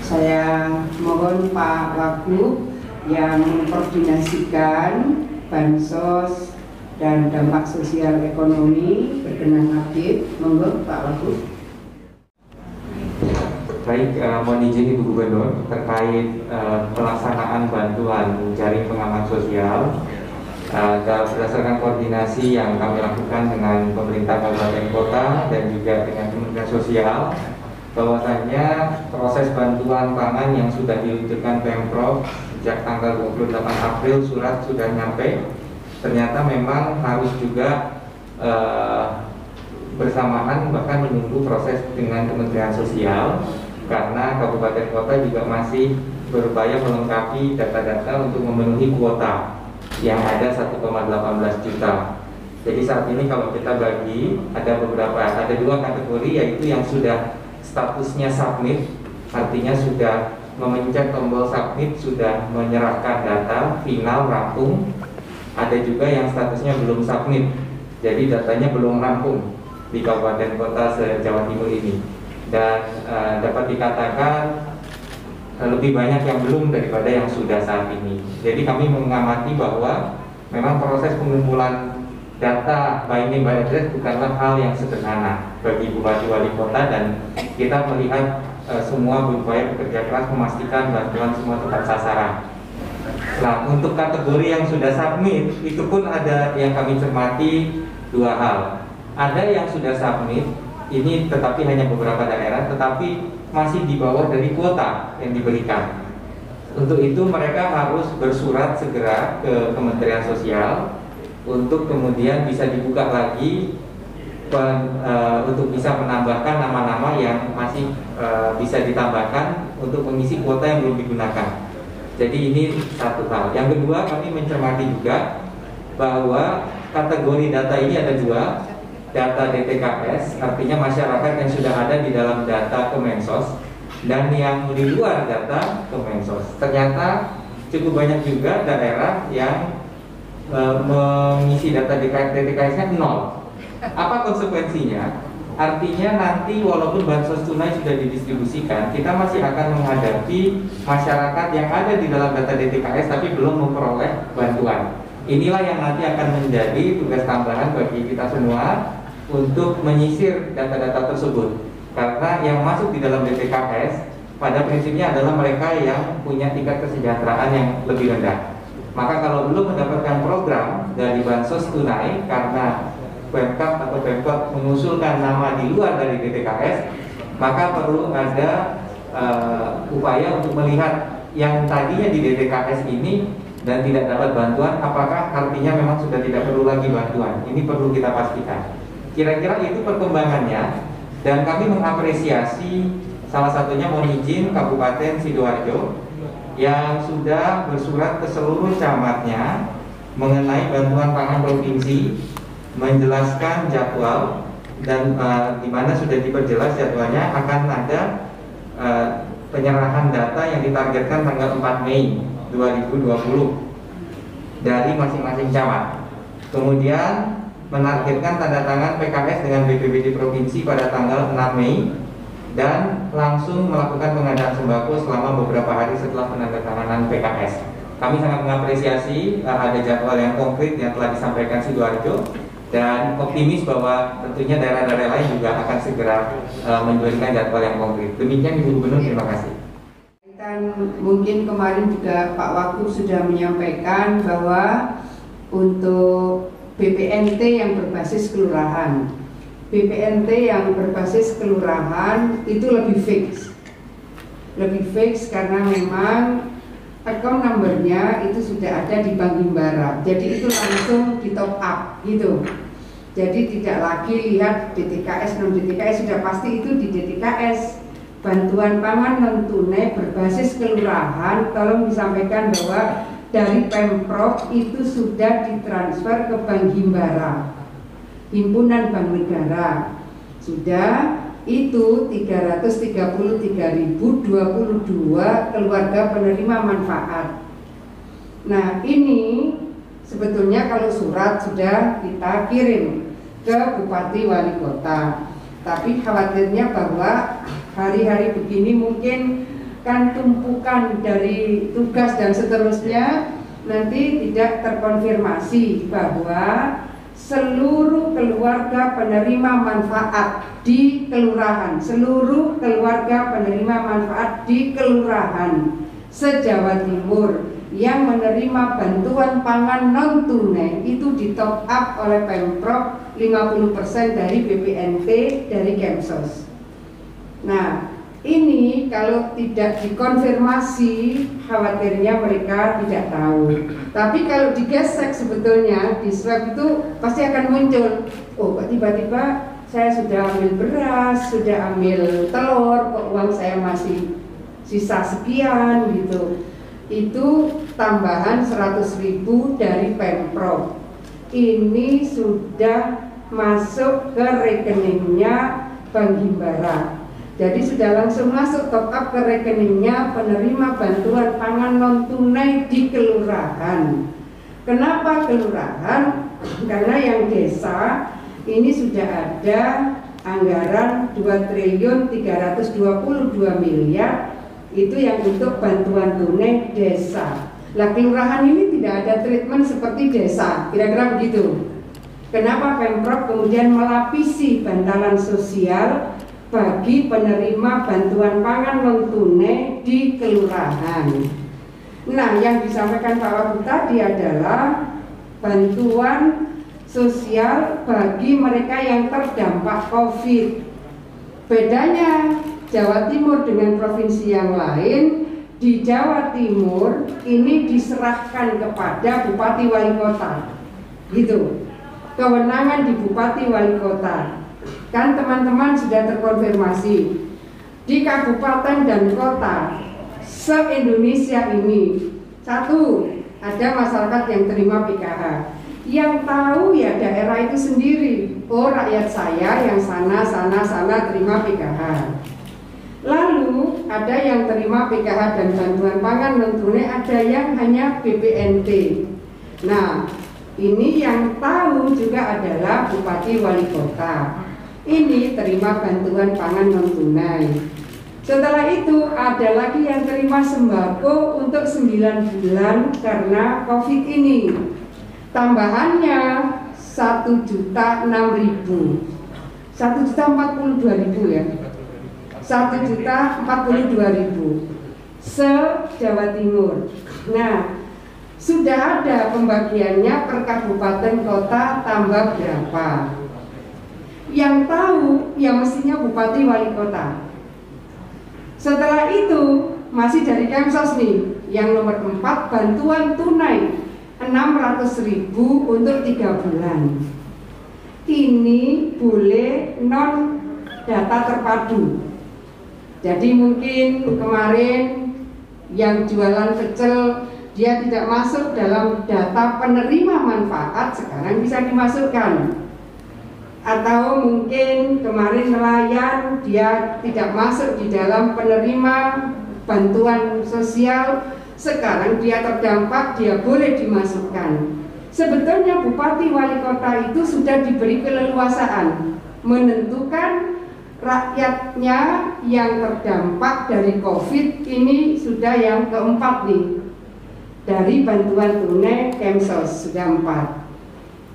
Saya mohon Pak Wagub yang mengkoordinasikan bansos dan dampak sosial ekonomi berkenan hadir. Monggo Pak Wagub. Baik, mohon izin Ibu Gubernur terkait pelaksanaan bantuan jaring pengaman sosial. Berdasarkan koordinasi yang kami lakukan dengan pemerintah kabupaten kota dan juga dengan Kementerian Sosial, bahwasannya proses bantuan pangan yang sudah diluncurkan Pemprov sejak tanggal 28 April surat sudah nyampe, ternyata memang harus juga bersamaan bahkan menunggu proses dengan Kementerian Sosial, karena kabupaten kota juga masih berupaya melengkapi data-data untuk memenuhi kuota yang ada 1,18 juta. Jadi saat ini kalau kita bagi ada dua kategori, yaitu yang sudah statusnya submit, artinya sudah memencet tombol submit, sudah menyerahkan data final rampung. Ada juga yang statusnya belum submit, jadi datanya belum rampung di kabupaten kota se-Jawa Timur ini. Dan dapat dikatakan lebih banyak yang belum daripada yang sudah saat ini. Jadi kami mengamati bahwa memang proses pengumpulan data by name by address bukanlah hal yang sederhana bagi Bupati Wali Kota, dan kita melihat semua berupaya bekerja keras memastikan bantuan semua tepat sasaran. Nah, untuk kategori yang sudah submit itu pun ada yang kami cermati dua hal. Ada yang sudah submit ini tetapi hanya beberapa daerah, tetapi masih di bawah dari kuota yang diberikan. Untuk itu mereka harus bersurat segera ke Kementerian Sosial untuk kemudian bisa dibuka lagi untuk bisa menambahkan nama-nama yang masih bisa ditambahkan untuk mengisi kuota yang belum digunakan. Jadi ini satu hal. Yang kedua, kami mencermati juga bahwa kategori data ini ada dua. Data DTKS, artinya masyarakat yang sudah ada di dalam data Kemensos, dan yang di luar data Kemensos. Ternyata cukup banyak juga daerah yang mengisi data DTKS-nya nol. Apa konsekuensinya? Artinya nanti walaupun bansos tunai sudah didistribusikan, kita masih akan menghadapi masyarakat yang ada di dalam data DTKS tapi belum memperoleh bantuan. Inilah yang nanti akan menjadi tugas tambahan bagi kita semua untuk menyisir data-data tersebut, karena yang masuk di dalam DTKS pada prinsipnya adalah mereka yang punya tingkat kesejahteraan yang lebih rendah. Maka kalau belum mendapatkan program dari bansos tunai karena Pemkab atau Pemkot mengusulkan nama di luar dari DTKS, maka perlu ada upaya untuk melihat yang tadinya di DTKS ini dan tidak dapat bantuan, apakah artinya memang sudah tidak perlu lagi bantuan. Ini perlu kita pastikan. Kira-kira itu perkembangannya, dan kami mengapresiasi salah satunya mohon izin Kabupaten Sidoarjo yang sudah bersurat ke seluruh camatnya mengenai bantuan pangan provinsi, menjelaskan jadwal, dan di mana sudah diperjelas jadwalnya akan ada penyerahan data yang ditargetkan tanggal 4 Mei 2020 dari masing-masing camat. Kemudian menargetkan tanda tangan PKS dengan BPBD Provinsi pada tanggal 6 Mei dan langsung melakukan pengadaan sembako selama beberapa hari setelah penandatanganan PKS. Kami sangat mengapresiasi ada jadwal yang konkret yang telah disampaikan Sidoarjo, dan optimis bahwa tentunya daerah-daerah lain juga akan segera memberikan jadwal yang konkret. Demikian Ibu Gubernur, terima kasih. Dan mungkin kemarin juga Pak Wagub sudah menyampaikan bahwa untuk BPNT yang berbasis kelurahan, BPNT yang berbasis kelurahan itu lebih fix karena memang account numbernya itu sudah ada di Bank Himbara, jadi itu langsung di top up gitu. Jadi tidak lagi lihat DTKS non DTKS, sudah pasti itu di DTKS. Bantuan pangan non tunai berbasis kelurahan, tolong disampaikan bahwa dari Pemprov itu sudah ditransfer ke Bank Himbara, Himpunan Bank Negara. Sudah itu 333.022 keluarga penerima manfaat. Nah, ini sebetulnya kalau surat sudah kita kirim ke Bupati Wali Kota, tapi khawatirnya bahwa hari-hari begini mungkin mendapatkan tumpukan dari tugas dan seterusnya, nanti tidak terkonfirmasi bahwa seluruh keluarga penerima manfaat di kelurahan, seluruh keluarga penerima manfaat di kelurahan se-Jawa Timur yang menerima bantuan pangan non tunai itu di top up oleh Pemprov 50% dari BPNT dari Kemsos. Nah, ini kalau tidak dikonfirmasi, khawatirnya mereka tidak tahu. Tapi kalau digesek sebetulnya di swab itu pasti akan muncul, oh kok tiba-tiba saya sudah ambil beras, sudah ambil telur, kok uang saya masih sisa sekian gitu. Itu tambahan 100.000 dari Pemprov. Ini sudah masuk ke rekeningnya Bank Himbara. Jadi sudah langsung masuk top up ke rekeningnya penerima bantuan pangan non tunai di kelurahan. Kenapa kelurahan? Karena yang desa ini sudah ada anggaran 2.322.000.000 itu yang untuk bantuan tunai desa. Lah kelurahan ini tidak ada treatment seperti desa, kira-kira begitu. Kenapa Pemprov kemudian melapisi bantalan sosial bagi penerima bantuan pangan non tunai di kelurahan? Nah, yang disampaikan Pak Wagub tadi adalah bantuan sosial bagi mereka yang terdampak COVID. Bedanya Jawa Timur dengan provinsi yang lain, di Jawa Timur ini diserahkan kepada Bupati Wali Kota, gitu. Kewenangan di Bupati Wali Kota. Kan teman-teman sudah terkonfirmasi di kabupaten dan kota se-Indonesia ini, satu, ada masyarakat yang terima PKH. Yang tahu ya daerah itu sendiri. Oh, rakyat saya yang sana terima PKH. Lalu ada yang terima PKH dan bantuan pangan non tunai, ada yang hanya BPNT. Nah, ini yang tahu juga adalah Bupati Wali Kota. Ini terima bantuan pangan non tunai. Setelah itu ada lagi yang terima sembako untuk 9 bulan karena COVID ini. Tambahannya 1.006.000, 1.042.000 ya. 1.042.000 se-Jawa Timur. Nah, sudah ada pembagiannya per kabupaten kota tambah berapa. Yang tahu ya mestinya Bupati Wali Kota. Setelah itu masih dari Kemsos nih, yang nomor 4 bantuan tunai 600.000 untuk 3 bulan. Ini boleh non data terpadu. Jadi mungkin kemarin yang jualan pecel dia tidak masuk dalam data penerima manfaat, sekarang bisa dimasukkan. Atau mungkin kemarin nelayan dia tidak masuk di dalam penerima bantuan sosial, sekarang dia terdampak, dia boleh dimasukkan. Sebetulnya Bupati Wali Kota itu sudah diberi keleluasaan menentukan rakyatnya yang terdampak dari COVID. Ini sudah yang keempat nih, dari bantuan tunai Kemsos sudah 4.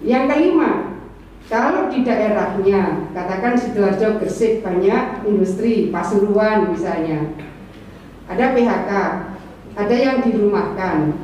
Yang kelima, kalau di daerahnya, katakan Sidoarjo, Gresik banyak industri, Pasuruan misalnya, ada PHK, ada yang dirumahkan,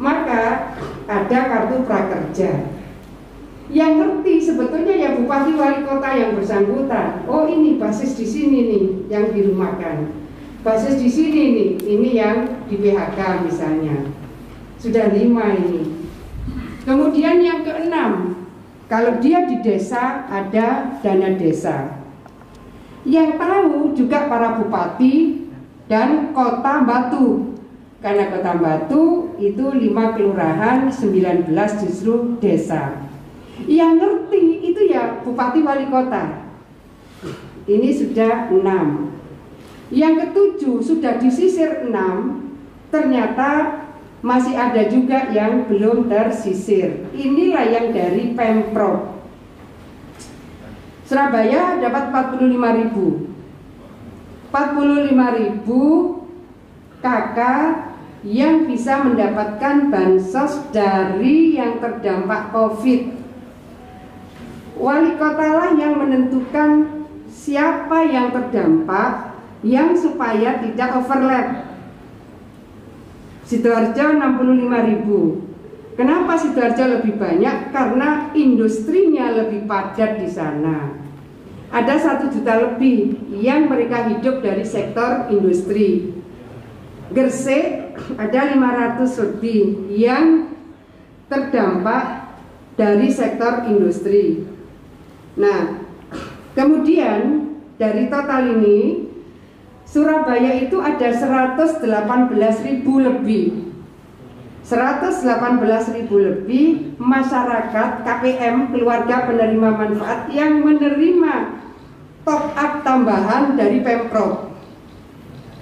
maka ada kartu prakerja. Yang ngerti sebetulnya ya Bupati Wali Kota yang bersangkutan. Oh, ini basis di sini nih yang dirumahkan, basis di sini nih, ini yang di PHK misalnya. Sudah 5 ini. Kemudian yang keenam, kalau dia di desa ada dana desa. Yang tahu juga para bupati dan Kota Batu. Karena Kota Batu itu 5 kelurahan, 19 justru desa. Yang ngerti itu ya Bupati Wali Kota. Ini sudah 6. Yang ketujuh sudah disisir 6. Ternyata masih ada juga yang belum tersisir. Inilah yang dari Pemprov. Surabaya dapat 45.000. 45.000 KK yang bisa mendapatkan bansos dari yang terdampak COVID. Wali kota lah yang menentukan siapa yang terdampak, yang supaya tidak overlap. Sidoarjo 65.000. Kenapa Sidoarjo lebih banyak? Karena industrinya lebih padat di sana. Ada 1 juta lebih yang mereka hidup dari sektor industri. Gresik ada 500 lebih yang terdampak dari sektor industri. Nah, kemudian dari total ini Surabaya itu ada 118.000 lebih. 118.000 lebih masyarakat KPM, keluarga penerima manfaat, yang menerima top up tambahan dari Pemprov.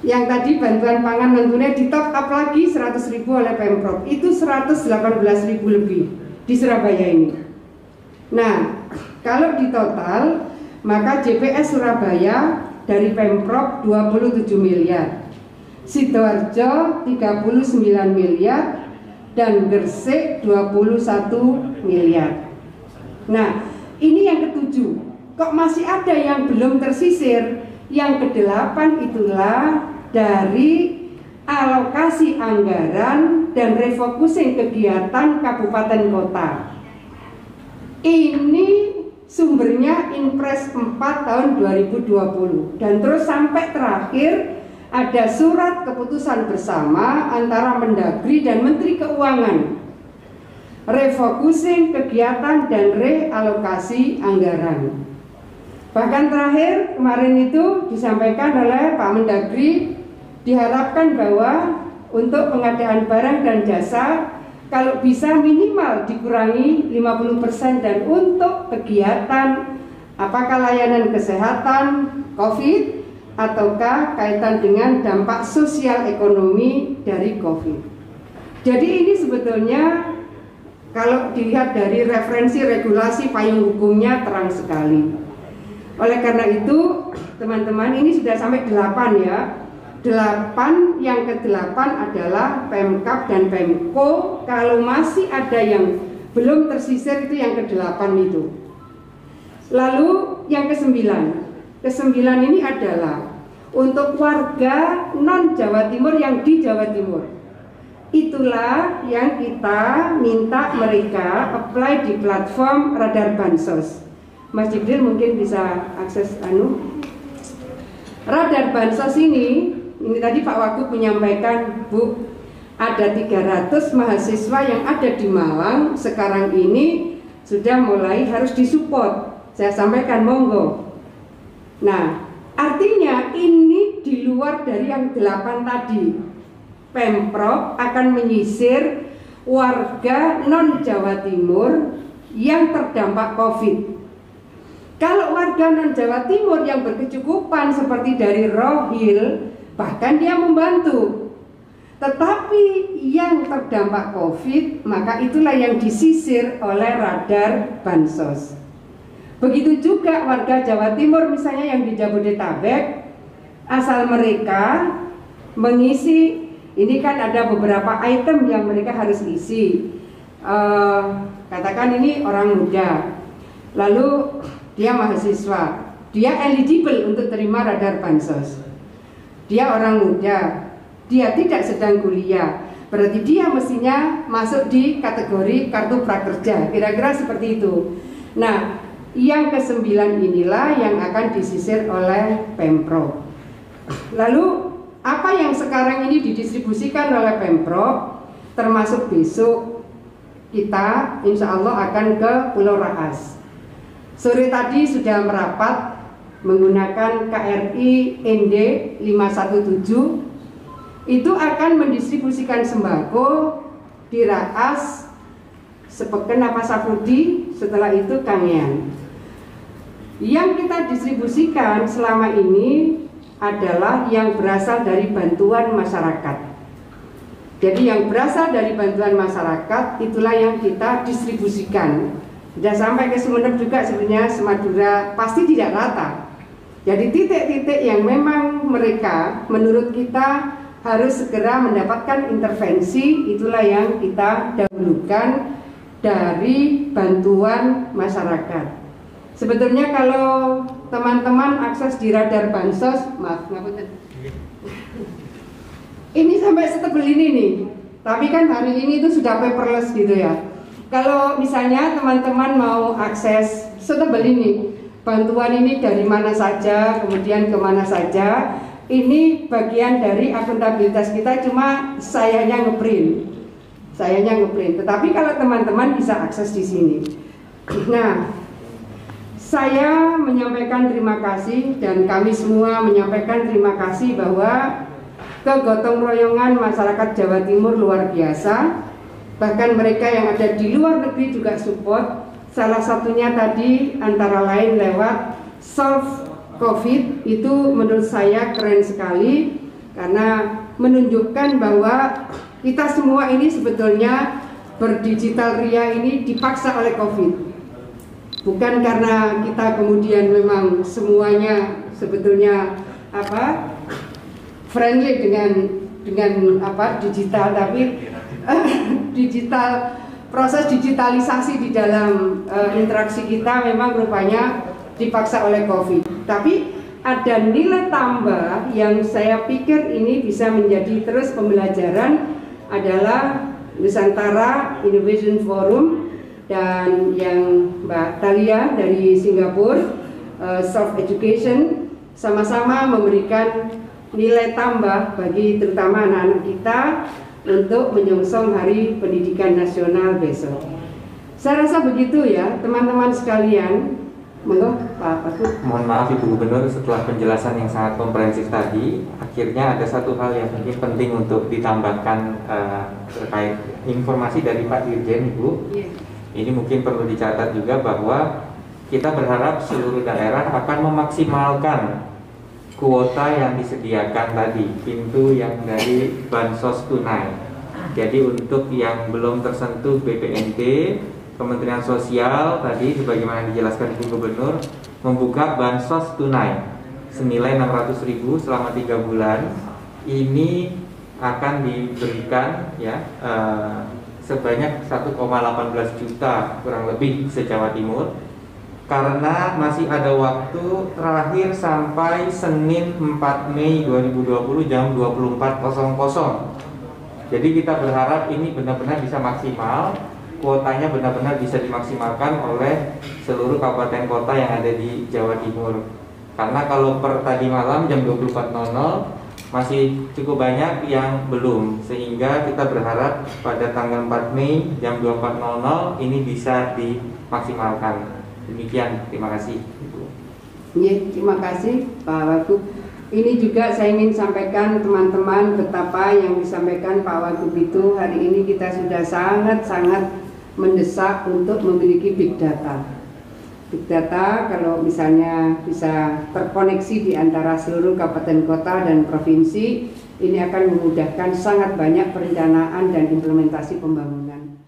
Yang tadi bantuan pangan non tunai di top up lagi 100.000 oleh Pemprov. Itu 118.000 lebih di Surabaya ini. Nah, kalau di total maka JPS Surabaya dari Pemprov 27 miliar, Sidoarjo 39 miliar, dan Gresik 21 miliar. Nah, ini yang ketujuh. Kok masih ada yang belum tersisir? Yang kedelapan itulah dari alokasi anggaran dan refocusing kegiatan kabupaten kota. Ini sumbernya Inpres 4 tahun 2020 dan terus sampai terakhir ada surat keputusan bersama antara Mendagri dan Menteri Keuangan, refocusing kegiatan dan realokasi anggaran. Bahkan terakhir kemarin itu disampaikan oleh Pak Mendagri, diharapkan bahwa untuk pengadaan barang dan jasa kalau bisa minimal dikurangi 50%, dan untuk kegiatan apakah layanan kesehatan COVID ataukah kaitan dengan dampak sosial ekonomi dari COVID. Jadi ini sebetulnya kalau dilihat dari referensi regulasi payung hukumnya terang sekali. Oleh karena itu teman-teman, ini sudah sampai 8 ya. 8, yang ke-8 adalah Pemkab dan Pemko. Kalau masih ada yang belum tersisir itu yang ke-8 itu. Lalu yang ke-9. Ke-9 ini adalah untuk warga non Jawa Timur yang di Jawa Timur. Itulah yang kita minta mereka apply di platform Radar Bansos. Mas Jibril mungkin bisa akses Radar Bansos ini tadi Pak Wagub menyampaikan, Bu, ada 300 mahasiswa yang ada di Malang sekarang ini sudah mulai harus disupport. Saya sampaikan monggo. Nah, artinya ini di luar dari yang 8 tadi. Pemprov akan menyisir warga non Jawa Timur yang terdampak COVID. Kalau warga non Jawa Timur yang berkecukupan seperti dari Rohil, bahkan dia membantu. Tetapi yang terdampak COVID, maka itulah yang disisir oleh Radar Bansos. Begitu juga warga Jawa Timur misalnya yang di Jabodetabek, asal mereka mengisi, ini kan ada beberapa item yang mereka harus isi. Katakan ini orang muda, lalu dia mahasiswa, dia eligible untuk terima Radar Bansos. Dia orang muda, dia tidak sedang kuliah, berarti dia mestinya masuk di kategori kartu prakerja, kira-kira seperti itu. Nah, yang ke-9 inilah yang akan disisir oleh Pemprov. Lalu apa yang sekarang ini didistribusikan oleh Pemprov, termasuk besok kita insya Allah akan ke Pulau Raas. Sore tadi sudah merapat menggunakan KRI ND 517, itu akan mendistribusikan sembako di Raas, Sepeken apa Safrudi, setelah itu Kangean. Yang kita distribusikan selama ini adalah yang berasal dari bantuan masyarakat. Jadi yang berasal dari bantuan masyarakat itulah yang kita distribusikan. Sudah sampai ke Sumeneb juga sebenarnya, Semadura pasti tidak rata. Jadi titik-titik yang memang mereka menurut kita harus segera mendapatkan intervensi. Itulah yang kita dahulukan dari bantuan masyarakat. Sebetulnya kalau teman-teman akses di radar bansos, maaf, ngapunten. Ini sampai setebel ini nih. Tapi kan hari ini itu sudah paperless gitu ya. Kalau misalnya teman-teman mau akses setebel ini, bantuan ini dari mana saja, kemudian kemana saja, ini bagian dari akuntabilitas kita, cuma sayanya ngeprint. Tetapi kalau teman-teman bisa akses di sini. Nah, saya menyampaikan terima kasih dan kami semua menyampaikan terima kasih bahwa kegotong royongan masyarakat Jawa Timur luar biasa. Bahkan mereka yang ada di luar negeri juga support. Salah satunya tadi antara lain lewat Solve COVID, itu menurut saya keren sekali karena menunjukkan bahwa kita semua ini sebetulnya berdigital ria ini dipaksa oleh COVID. Bukan karena kita kemudian memang semuanya sebetulnya friendly dengan digital, tapi proses digitalisasi di dalam interaksi kita memang rupanya dipaksa oleh COVID. Tapi ada nilai tambah yang saya pikir ini bisa menjadi terus pembelajaran adalah Nusantara Innovation Forum dan yang Mbak Thalia dari Singapura, Self Education, sama-sama memberikan nilai tambah bagi terutama anak-anak kita untuk menyongsong Hari Pendidikan Nasional besok. Saya rasa begitu ya teman-teman sekalian. Monggo Pak Pakut. Mohon maaf Ibu Gubernur, setelah penjelasan yang sangat komprehensif tadi, akhirnya ada satu hal yang mungkin penting untuk ditambahkan terkait informasi dari Pak Dirjen, Ibu. Ini mungkin perlu dicatat juga bahwa kita berharap seluruh daerah akan memaksimalkan kuota yang disediakan tadi, pintu yang dari bansos tunai. Jadi untuk yang belum tersentuh BPNT, Kementerian Sosial tadi sebagaimana dijelaskan Ibu Gubernur membuka bansos tunai senilai 600.000 selama 3 bulan. Ini akan diberikan ya sebanyak 1,18 juta kurang lebih se-Jawa Timur, karena masih ada waktu terakhir sampai Senin 4 Mei 2020 jam 24.00. Jadi kita berharap ini benar-benar bisa maksimal, kuotanya benar-benar bisa dimaksimalkan oleh seluruh kabupaten kota yang ada di Jawa Timur. Karena kalau per tadi malam jam 24.00 masih cukup banyak yang belum, sehingga kita berharap pada tanggal 4 Mei jam 24.00 ini bisa dimaksimalkan. Demikian, terima kasih Ibu. Ya, terima kasih Pak Wagub. Ini juga saya ingin sampaikan teman-teman betapa yang disampaikan Pak Wagub itu hari ini kita sudah sangat-sangat mendesak untuk memiliki big data. Big data kalau misalnya bisa terkoneksi di antara seluruh kabupaten kota dan provinsi, ini akan memudahkan sangat banyak perencanaan dan implementasi pembangunan.